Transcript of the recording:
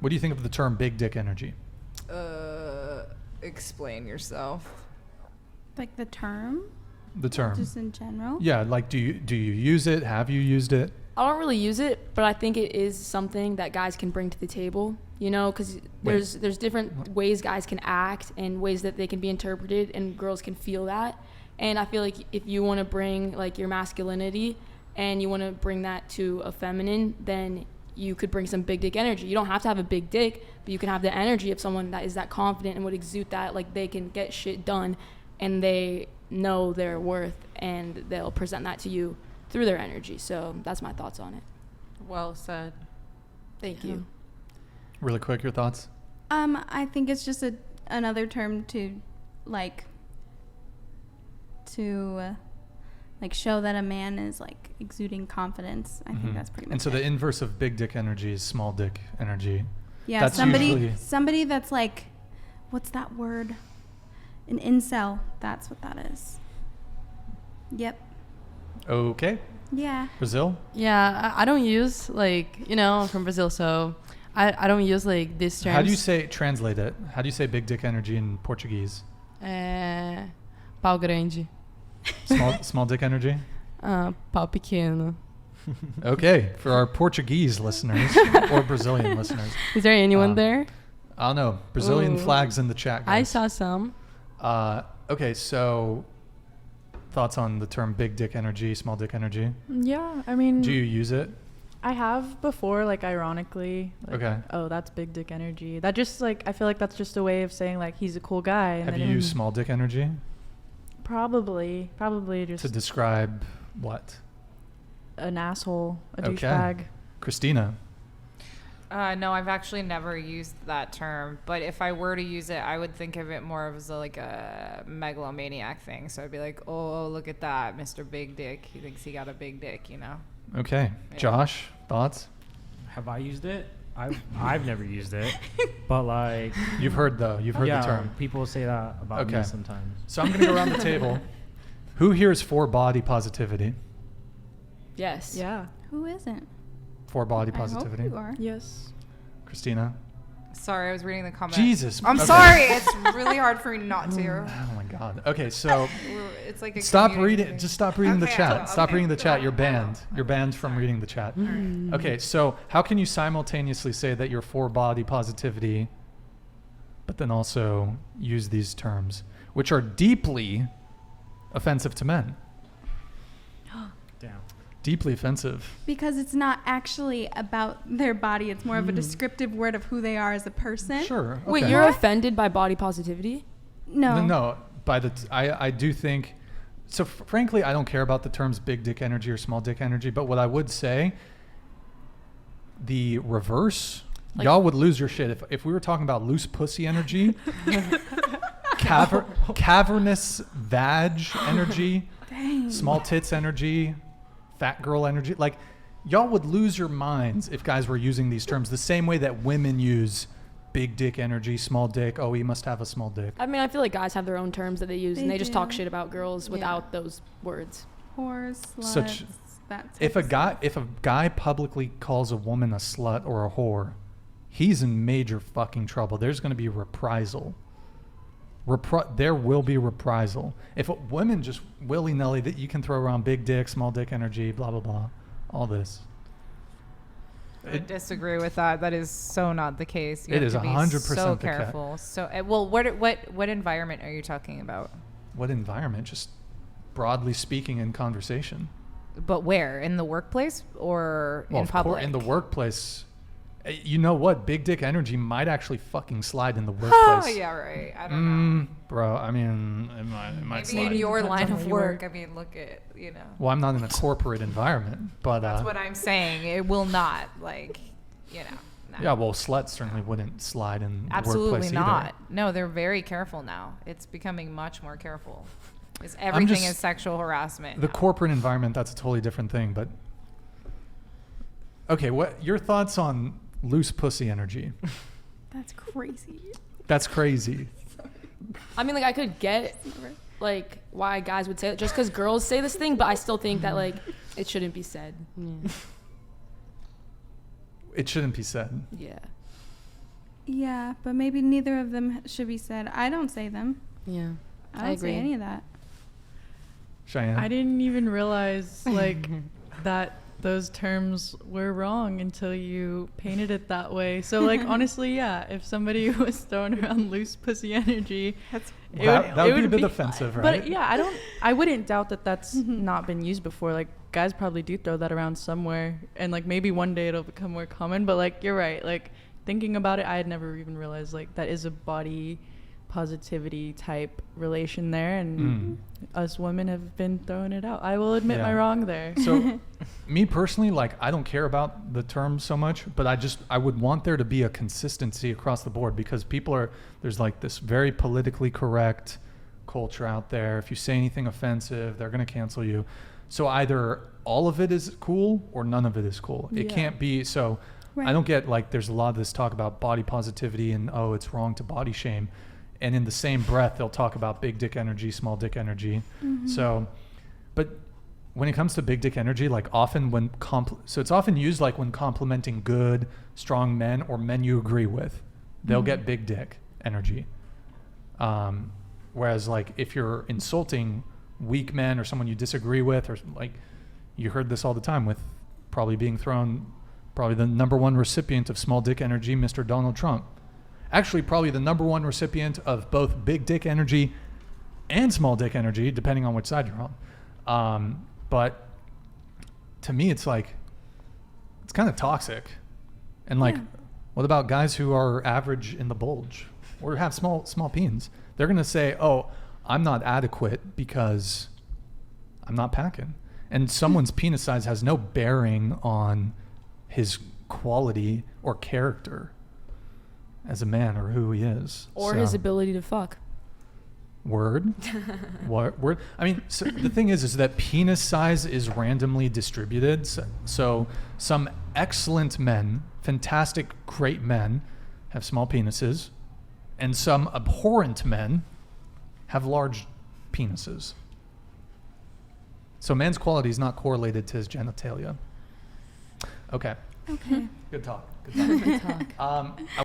What do you think of the term big dick energy? Explain yourself. Like the term? The term. Just in general? Yeah, like do you use it? Have you used it? I don't really use it, but I think it is something that guys can bring to the table, you know, because there's different ways guys can act and ways that they can be interpreted, and girls can feel that. And I feel like if you want to bring like your masculinity and you want to bring that to a feminine, then you could bring some big dick energy. You don't have to have a big dick, but you can have the energy of someone that is that confident and would exude that, like they can get shit done and they know their worth and they'll present that to you through their energy. So that's my thoughts on it. Well said. Thank you. Really quick, your thoughts? I think it's just another term to show that a man is like exuding confidence. I think that's pretty much And so it. the inverse of big dick energy is small dick energy. Yeah, That's somebody that's like, what's that word? An incel. That's what that is. Yep. Okay. Yeah. Brazil? Yeah, I don't use I'm from Brazil, so I don't use like these terms. How do you translate it? How do you say big dick energy in Portuguese? Pau grande. Small dick energy? Pau pequeno. Okay, for our Portuguese listeners or Brazilian listeners. Is there anyone there? I don't know. Brazilian Ooh. flags in the chat, guys. I saw some. Okay, so thoughts on the term big dick energy, small dick energy? Yeah, I mean, Do you use it? I have before, like, ironically. Like, Okay. Oh, that's big dick energy. That just, like, I feel like that's just a way of saying, like, he's a cool guy. And Have then you used small dick energy Probably just to describe what? an asshole, a Okay. douchebag. Christina? No, I've actually never used that term. But if I were to use it, I would think of it more as a megalomaniac thing. So I'd be like, oh, look at that, Mr. Big Dick. He thinks he got a big dick, you know? Okay. Yeah. Josh, thoughts? Have I used it? I've never used it, but like You've heard the term. People say that about Okay. me sometimes. So I'm going to go around the table. Who here is for body positivity? Yes. Yeah. Who isn't? For body I hope positivity? you are. Yes. Christina? Sorry, I was reading the comment. Jesus. I'm Okay. sorry. It's really hard for me not to. Oh my God. Okay, so It's like a stop community reading. thing. Just stop reading the Okay, chat. I will. Stop Okay. reading the chat. You're I banned. will. You're banned from reading the chat. Okay, so how can you simultaneously say that you're for body positivity, but then also use these terms, which are deeply offensive to men? Damn. Deeply offensive. Because it's not actually about their body. It's more of a descriptive word of who they are as a person. Sure. Wait, okay. you're offended by body positivity? No. No. I do think. So frankly, I don't care about the terms big dick energy or small dick energy. But what I would say, the reverse, y'all would lose your shit if we were talking about loose pussy energy, cavernous vag energy, small tits energy, fat girl energy. Like, y'all would lose your minds if guys were using these terms the same way that women use big dick energy, small dick. Oh, he must have a small dick. I mean, I feel like guys have their own terms that they use, and They they just talk do. shit about girls without those words. Whores, sluts, Such- that type If of a guy publicly calls a woman a slut or a whore, he's in major fucking trouble. There's going to be reprisal. There will be reprisal. If women just willy-nilly, that you can throw around big dick, small dick energy, blah, blah, blah, all this. I disagree with that. That is so not the case. You It have is to be 100% so the case. careful. So, well, what environment are you talking about? What environment? Just broadly speaking in conversation. But where? In the workplace or Well, in of course, public? in the workplace. You know what? Big dick energy might actually fucking slide in the Oh, workplace. yeah, right. I don't know. Bro, I mean, it might Maybe slide. in your Depends line on of where you work. work. I mean, look at, Well, I'm not in a corporate environment, but That's what I'm saying. It will not, like, no. yeah, well, sluts certainly wouldn't slide in the Absolutely workplace not. either. No, they're very careful now. It's becoming much more careful. Because everything is sexual harassment. The now. corporate environment, that's a totally different thing. But okay, what your thoughts on loose pussy energy? That's crazy. That's crazy. I mean, like, I could get, like, why guys would say it just because girls say this thing, but I still think that, like, it shouldn't be said. It shouldn't be said. Yeah. Yeah, but maybe neither of them should be said. I don't say them. Yeah. I I don't agree. say any of that. Cheyenne. I didn't even realize like that those terms were wrong until you painted it that way. So like honestly, yeah, if somebody was throwing around loose pussy energy, That would be a bit fine. offensive, right? But yeah, I wouldn't doubt that that's not been used before. Like guys probably do throw that around somewhere, and like maybe one day it'll become more common. But like you're right. Like thinking about it, I had never even realized like that is a body positivity type relation there, and us women have been throwing it out. I will admit my Yeah. wrong there. So, me personally, like, I don't care about the term so much, but I would want there to be a consistency across the board, because there's like this very politically correct culture out there. If you say anything offensive, they're going to cancel you. So either all of it is cool or none of it is cool. It Yeah. can't be. So Right. I don't get, like, there's a lot of this talk about body positivity and, oh, it's wrong to body shame. And in the same breath, they'll talk about big dick energy, small dick energy. So, but when it comes to big dick energy, like often when so it's often used like when complimenting good, strong men or men you agree with, they'll get big dick energy. Whereas like if you're insulting weak men or someone you disagree with, or like you heard this all the time with probably the number one recipient of small dick energy, Mr. Donald Trump. Actually, probably the number one recipient of both big dick energy and small dick energy, depending on which side you're on. But to me, it's like, it's kind of toxic. And like, Yeah. what about guys who are average in the bulge or have small peens? They're going to say, oh, I'm not adequate because I'm not packing. And someone's penis size has no bearing on his quality or character as a man or who he is. Or So- his ability to fuck. Word? What word? I mean, so the thing is that penis size is randomly distributed. So some excellent men, fantastic, great men, have small penises, and some abhorrent men have large penises. So man's quality is not correlated to his genitalia. Okay. Okay. Good talk. Good talk. Good talk. I